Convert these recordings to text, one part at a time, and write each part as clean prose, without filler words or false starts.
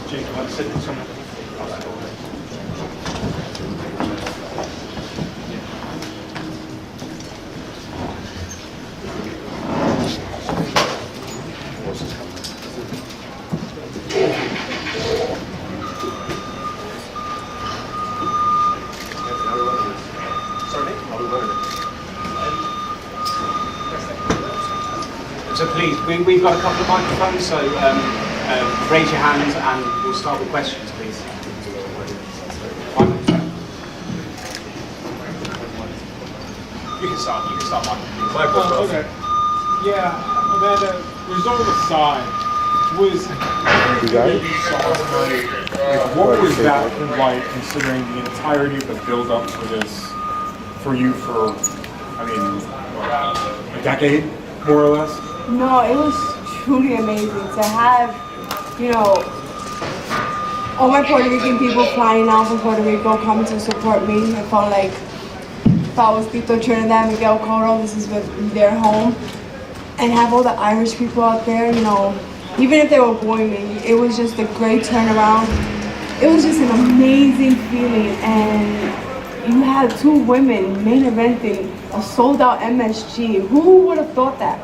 Jake, you want to sit in some? So please, we've got a couple of microphones, so raise your hands and we'll start with questions, please. You can start, Michael. Okay. Yeah, Amanda, result aside, was everything you saw tonight, like, what was that like, considering the entirety of the build-up for this, for you for, I mean, what, a decade, more or less? No, it was truly amazing to have, you know, all my Puerto Rican people flying out from Puerto Rico coming to support me. I felt like if I was Tito Trinidad, Miguel Coro, this is their home. And have all the Irish people out there, you know, even if they were booing me, it was just a great turnaround. It was just an amazing feeling, and you had two women main eventing a sold-out MSG. Who would have thought that?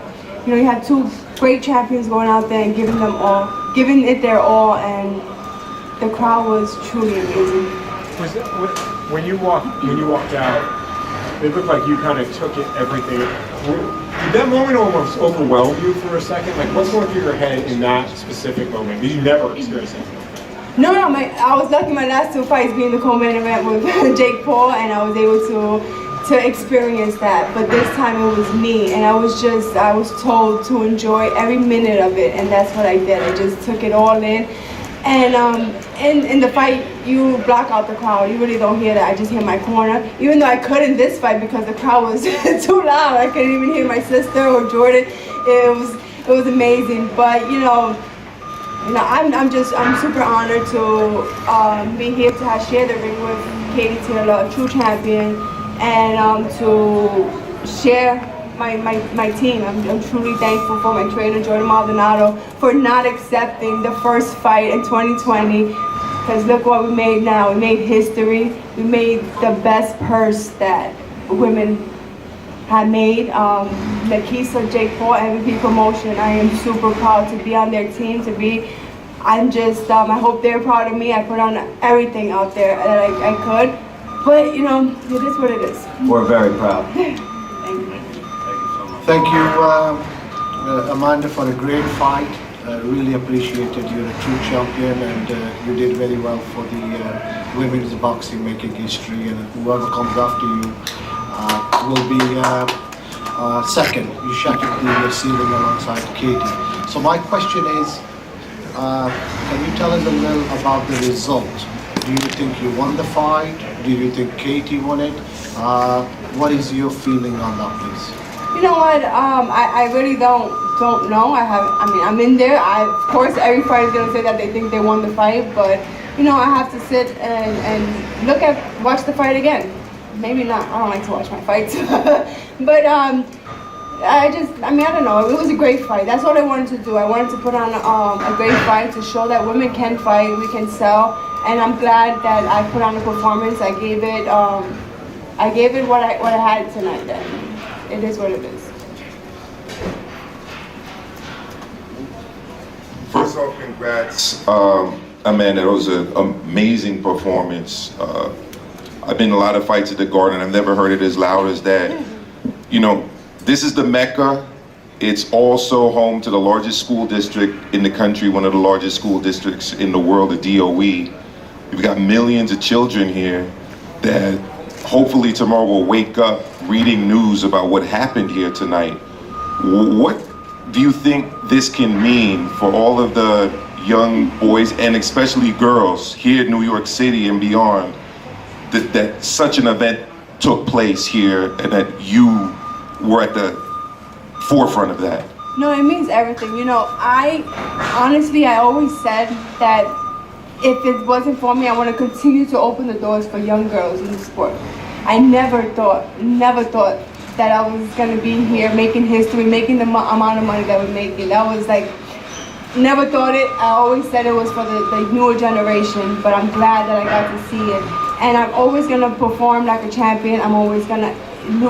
You know, you had two great champions going out there and giving it their all, and the crowd was truly amazing. Was it, when you walked out, it looked like you kind of took it, everything. Did that moment almost overwhelm you for a second? Like, what's going through your head in that specific moment? Did you never experience it? No, I was lucky my last two fights being the co-main event with Jake Paul, and I was able to experience that. But this time it was me, and I was told to enjoy every minute of it, and that's what I did. I just took it all in. And in the fight, you block out the crowd. You really don't hear that. I just hear my corner. Even though I couldn't this fight because the crowd was too loud. I couldn't even hear my sister or Jordan. It was amazing. But I'm super honored to be here to share the ring with Katie Taylor, a true champion, and to share my team. I'm truly thankful for my trainer, Jordan Maldonado, for not accepting the first fight in 2020. Because look what we made now. We made history. We made the best purse that women had made. Nakisa, Jake Paul, MVP Promotion. I am super proud to be on their team. I hope they're proud of me. I put on everything out there that I could. But, you know, it is what it is. We're very proud. Thank you. Thank you, Amanda, for a great fight. Really appreciate it. You're a true champion, and you did very well for the women's boxing, making history. And whoever comes after you will be second. You shattered the ceiling alongside Katie. So my question is, can you tell us a little about the result? Do you think you won the fight? Do you think Katie won it? What is your feeling on that, please? You know what? I really don't know. I'm in there. Of course, every fighter is gonna say that they think they won the fight, but you know, I have to sit and watch the fight again. Maybe not. I don't like to watch my fights, but I don't know. It was a great fight. That's what I wanted to do. I wanted to put on a great fight to show that women can fight, we can sell, and I'm glad that I put on a performance. I gave it what I had tonight. Then. It is what it is. First off, congrats, Amanda. It was an amazing performance. I've been in a lot of fights at the Garden. I've never heard it as loud as that. You know, this is the Mecca. It's also home to the largest school district in the country, one of the largest school districts in the world, the DOE. We've got millions of children here that hopefully tomorrow will wake up reading news about what happened here tonight. What do you think this can mean for all of the young boys and especially girls here in New York City and beyond, that such an event took place here and that you were at the forefront of that? No, it means everything. You know, I always said that if it wasn't for me, I want to continue to open the doors for young girls in the sport. I never thought that I was gonna be here making history, making the amount of money that we're making. That was like, never thought it. I always said it was for the newer generation, but I'm glad that I got to see it. And I'm always gonna perform like a champion. I'm always gonna,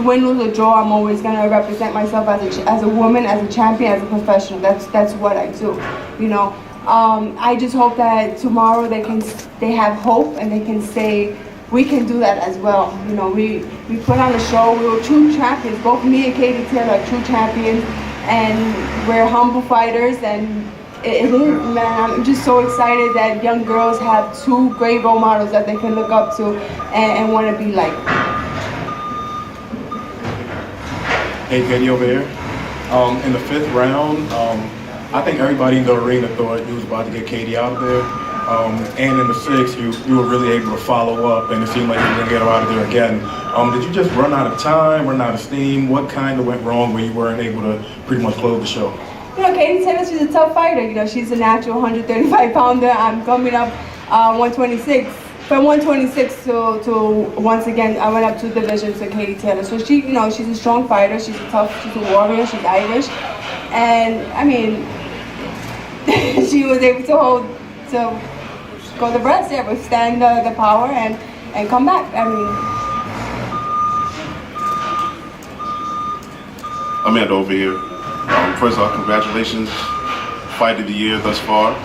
win, lose or draw, I'm always gonna represent myself as a woman, as a champion, as a professional. That's what I do, you know. I just hope that tomorrow they have hope and they can say, we can do that as well. You know, we put on a show. We were true champions. Both me and Katie Taylor are true champions, and we're humble fighters. And it is, man. I'm just so excited that young girls have two great role models that they can look up to and want to be like. Hey, Katie over here. In the 5th round, I think everybody in the arena thought you was about to get Katie out of there. And in the 6th, you were really able to follow up, and it seemed like you were going to get her out of there again. Did you just run out of time, run out of steam? What kind of went wrong where you weren't able to pretty much close the show? You know, Katie Taylor, she's a tough fighter. You know, she's a natural 135-pounder. I'm coming up 126. From 126 to once again, I went up 2 divisions to Katie Taylor. So she, you know, she's a strong fighter. She's a tough, she's a warrior. She's Irish, and I mean, she was able to go the rest, yeah, withstand the power and come back. I mean, Amanda over here. First off, congratulations, fight of the year thus far.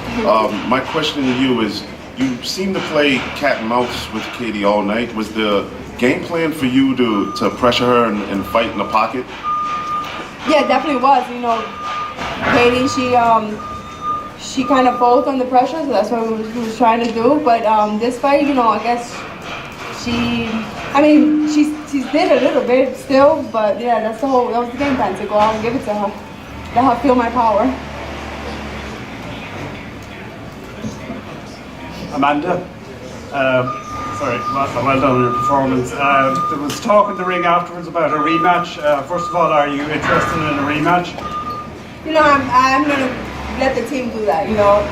My question to you is, you seem to play cat and mouse with Katie all night. Was the game plan for you to pressure her and fight in the pocket? Yeah, it definitely was. You know, Katie, she kind of folds on the pressure, so that's what we was trying to do. But this fight, you know, I guess she's did a little bit still, but yeah, that was the game plan, to go out and give it to her. Let her feel my power. Amanda, well done on your performance. There was talk in the ring afterwards about a rematch. First of all, are you interested in a rematch? You know, I'm gonna let the team do that. You know,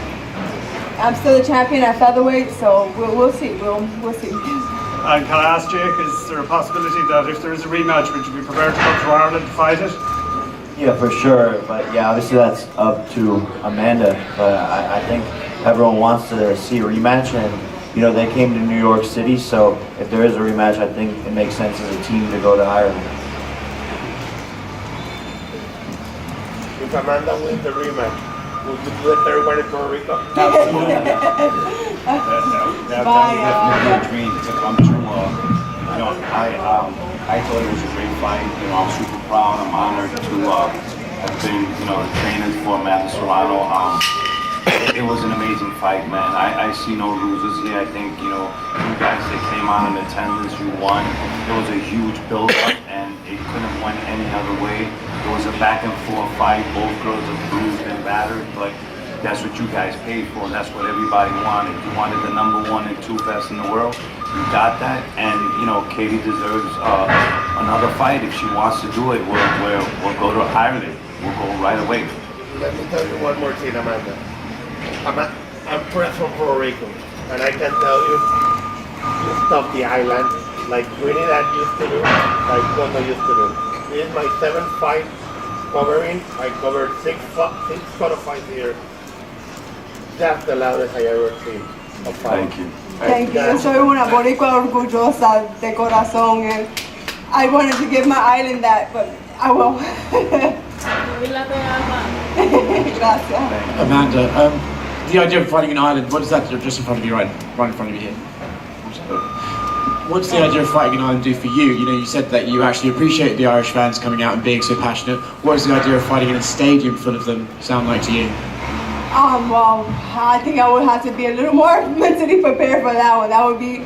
I'm still a champion at featherweight, so we'll see. We'll see. And can I ask Jake, is there a possibility that if there is a rematch, would you be prepared to come to Ireland to fight it? Yeah, for sure. But yeah, obviously that's up to Amanda. But I think everyone wants to see a rematch, and you know, they came to New York City, so if there is a rematch, I think it makes sense as a team to go to Ireland. If Amanda wins the rematch, would you do the third one in Puerto Rico? Absolutely. That was definitely a dream to come true. You know, I thought it was a great fight. You know, I'm super proud. I'm honored to have been, you know, the trainer for Madison, Serrano. It was an amazing fight, man. I see no losers here. I think, you know, you guys that came out in attendance, you won. It was a huge build-up, and it couldn't have went any other way. It was a back-and-forth fight. Both girls are bruised and battered, but that's what you guys paid for, and that's what everybody wanted. You wanted the #1 and 2 best in the world. You got that, and you know, Katie deserves another fight. If she wants to do it, we'll go to Ireland. We'll go right away. Let me tell you one more thing, Amanda. I'm from Puerto Rico, and I can tell you, you stopped the island like Trinidad used to do, like Kondo used to do. This is my 7th fight covering. I covered 6 photo fights here. That's the loudest I ever seen a fight. Thank you. Thank you. Yo soy una boricua orgullosa de corazón, and I wanted to give my island that, but I won't. Gracias. Amanda, the idea of fighting in Ireland, what does that do? Just in front of you, right in front of you here. What's the idea of fighting in Ireland do for you? You know, you said that you actually appreciate the Irish fans coming out and being so passionate. What does the idea of fighting in a stadium full of them sound like to you? Well, I think I would have to be a little more mentally prepared for that one. That would be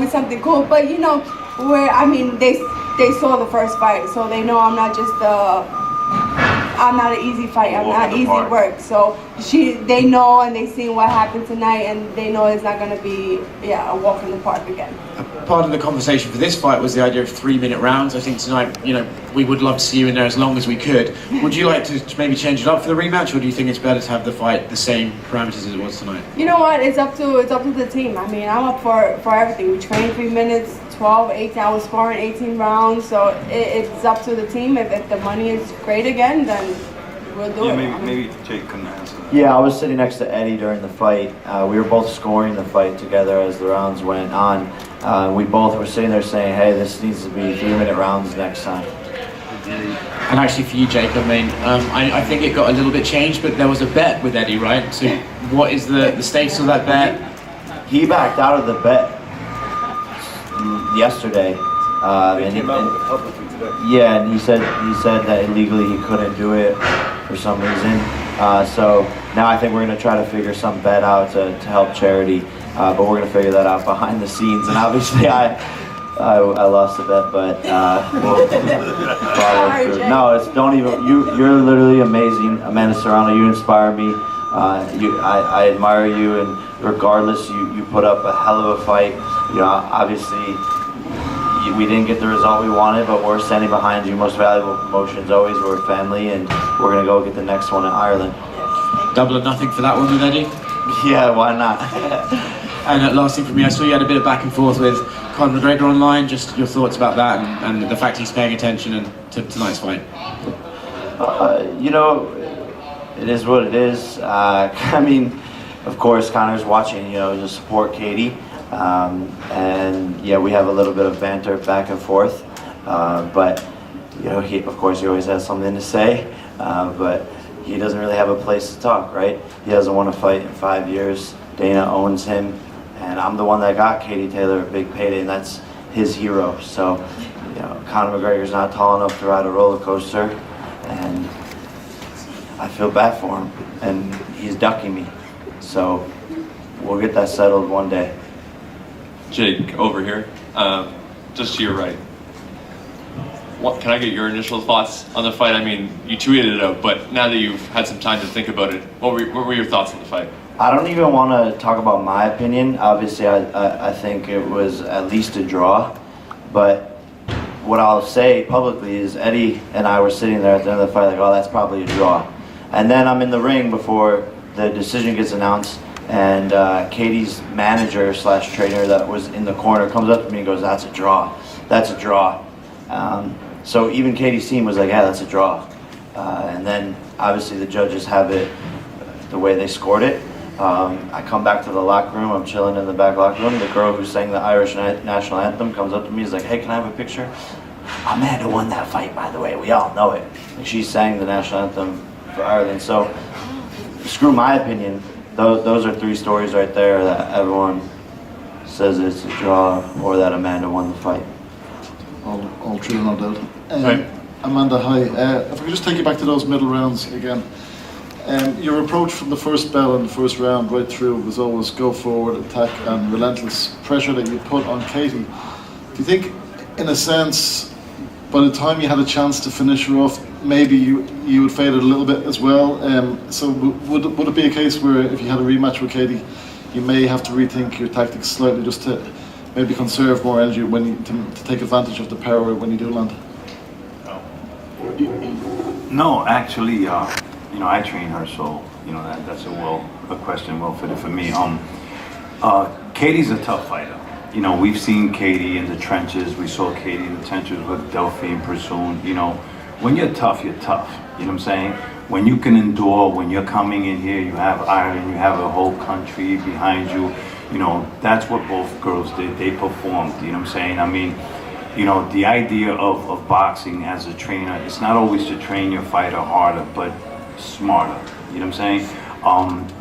something cool. But you know, they saw the first fight, so they know I'm not just I'm not an easy fight. I'm not easy work. So they know, and they see what happened tonight, and they know it's not gonna be a walk in the park again. Part of the conversation for this fight was the idea of 3-minute rounds. I think tonight, you know, we would love to see you in there as long as we could. Would you like to maybe change it up for the rematch, or do you think it's better to have the fight the same parameters as it was tonight? You know what? It's up to the team. I mean, I'm up for everything. We train 3 minutes, 12, 18. I was sparring 18 rounds, so it's up to the team. If the money is great again, then we'll do it. Maybe Jake can answer that. Yeah, I was sitting next to Eddie during the fight. We were both scoring the fight together as the rounds went on. We both were sitting there saying, hey, this needs to be 3-minute rounds next time. And actually for you, Jake, I mean, I think it got a little bit changed, but there was a bet with Eddie, right? So what is the status of that bet? He backed out of the bet yesterday. He came out with it publicly today. Yeah, and he said that illegally he couldn't do it for some reason. So now I think we're going to try to figure some bet out to help charity, but we're going to figure that out behind the scenes. And obviously I lost the bet, but we'll follow through. No, don't even. You're literally amazing, Amanda Serrano. You inspire me. I admire you, and regardless, you put up a hell of a fight. You know, obviously, we didn't get the result we wanted, but we're standing behind you. Most valuable promotions, always. We're family, and we're gonna go get the next one in Ireland. Double or nothing for that one with Eddie? Yeah, why not? And last thing from me, I saw you had a bit of back and forth with Conor McGregor online. Just your thoughts about that and the fact he's paying attention to tonight's fight. You know, it is what it is. I mean, of course, Conor's watching, you know, to support Katie. And yeah, we have a little bit of banter back and forth. But, you know, of course, he always has something to say. But he doesn't really have a place to talk, right? He doesn't want to fight in 5 years. Dana owns him. And I'm the one that got Katie Taylor a big payday, and that's his hero. So, you know, Conor McGregor's not tall enough to ride a roller coaster. And I feel bad for him, and he's ducking me. So we'll get that settled one day. Jake, over here, just to your right. Can I get your initial thoughts on the fight? I mean, you tweeted it out, but now that you've had some time to think about it, what were your thoughts on the fight? I don't even want to talk about my opinion. Obviously, I think it was at least a draw. But what I'll say publicly is Eddie and I were sitting there at the end of the fight like, oh, that's probably a draw. And then I'm in the ring before the decision gets announced, and Katie's manager / trainer that was in the corner comes up to me and goes, that's a draw. That's a draw. So even Katie's team was like, yeah, that's a draw. And then obviously the judges have it the way they scored it. I come back to the locker room, I'm chilling in the back locker room. The girl who sang the Irish national anthem comes up to me, is like, hey, can I have a picture? Amanda won that fight, by the way, we all know it. And she sang the national anthem for Ireland. So screw my opinion, those are 3 stories right there that everyone says it's a draw or that Amanda won the fight. All true, no doubt. Amanda, hi. If I could just take you back to those middle rounds again. Your approach from the first bell and the first round right through was always go forward, attack, and relentless pressure that you put on Katie. Do you think, in a sense, by the time you had a chance to finish her off, maybe you would fade it a little bit as well? So would it be a case where if you had a rematch with Katie, you may have to rethink your tactics slightly just to maybe conserve more energy to take advantage of the power when you do land? No, actually, you know, I train her, so you know that's a question well fitted for me. Katie's a tough fighter. You know, we've seen Katie in the trenches. We saw Katie in the trenches with Delphine Pursoon. You know, when you're tough, you're tough. You know what I'm saying? When you can endure, when you're coming in here, you have Ireland, you have a whole country behind you. You know, that's what both girls did. They performed. You know what I'm saying? I mean, you know, the idea of boxing as a trainer, it's not always to train your fighter harder, but smarter. You know what I'm saying?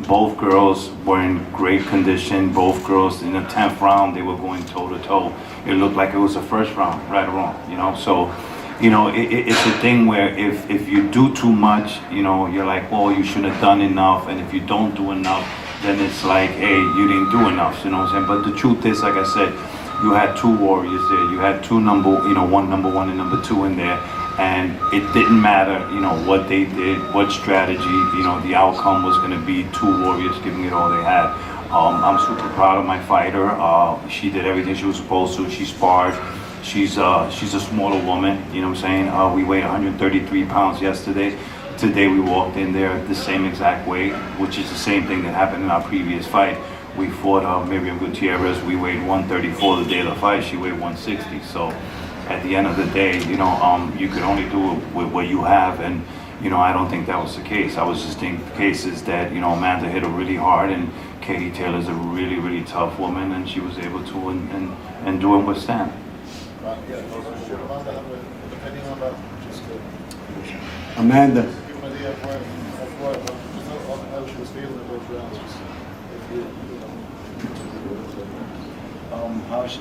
Both girls were in great condition. Both girls in the 10th round, they were going toe to toe. It looked like it was the first round, right or wrong, you know? So, you know, it's a thing where if you do too much, you know, you're like, well, you should have done enough. And if you don't do enough, then it's like, hey, you didn't do enough, you know what I'm saying? But the truth is, like I said, you had 2 warriors there. You had 2 one number 1 and number 2 in there. And it didn't matter, you know, what they did, what strategy, you know, the outcome was going to be 2 warriors giving it all they had. I'm super proud of my fighter. She did everything she was supposed to. She sparred. She's a smaller woman, you know what I'm saying? We weighed 133 pounds yesterday. Today we walked in there the same exact weight, which is the same thing that happened in our previous fight. we fought Miriam Gutierrez. We weighed 134 the day of the fight. She weighed 160. So at the end of the day, you know, you could only do it with what you have, and you know, I don't think that was the case. I was just thinking cases that, you know, Amanda hit her really hard, and Katie Taylor's a really, really tough woman, and she was able to and do and withstand. Amanda.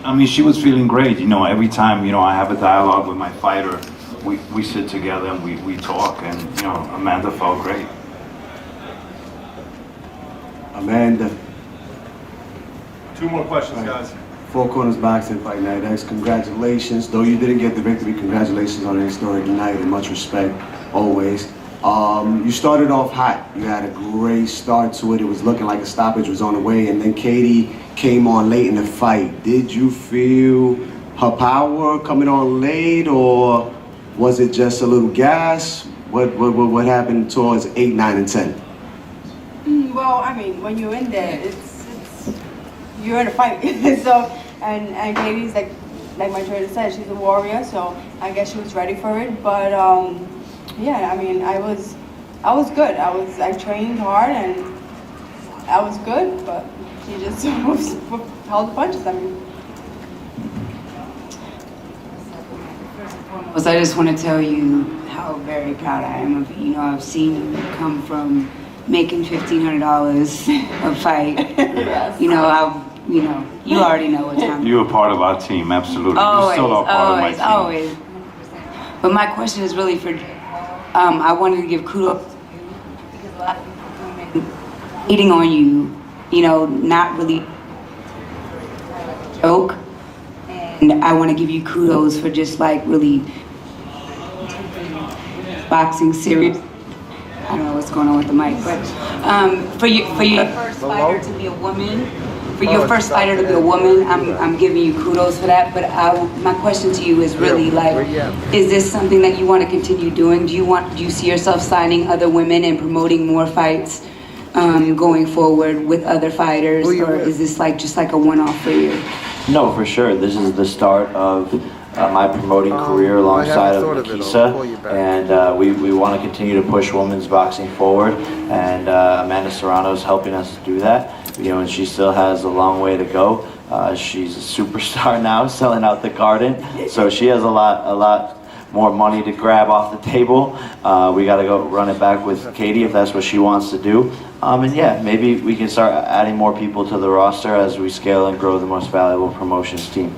I mean, she was feeling great. You know, every time, you know, I have a dialogue with my fighter, we sit together and we talk, and, you know, Amanda felt great. Amanda. 2 more questions, guys. Four Corners Boxing Fight Night X, congratulations. Though you didn't get the victory, congratulations on an historic night and much respect, always. You started off hot. You had a great start to it. It was looking like a stoppage was on the way, and then Katie came on late in the fight. Did you feel her power coming on late, or was it just a little gas? What happened towards 8, 9, and 10? Well, I mean, when you're in there, it's you're in a fight. So, and Katie's like my trainer said, she's a warrior. So I guess she was ready for it. But yeah, I mean, I was good. I trained hard and I was good. But she just held the punches. I mean. I just want to tell you how very proud I am of you. You know, I've seen you come from making $1,500 a fight. Yes. You know, you already know what time. You were part of our team, absolutely. Always, you still are part of my team. always. But my question is really for, I wanted to give kudos because a lot of women hating on you, you know, not really joke. And I want to give you kudos for just like really boxing serious. I don't know what's going on with the mic, but for your first fighter to be a woman, I'm giving you kudos for that. But my question to you is really like, is this something that you want to continue doing? Do you see yourself signing other women and promoting more fights going forward with other fighters, or is this like just like a one-off for you? No, for sure. This is the start of my promoting career alongside of Nikisa, and we want to continue to push women's boxing forward, and Amanda Serrano is helping us do that. You know, and she still has a long way to go. She's a superstar now, selling out the Garden, so she has a lot more money to grab off the table. We got to go run it back with Katie if that's what she wants to do. And yeah, maybe we can start adding more people to the roster as we scale and grow the most valuable promotions team.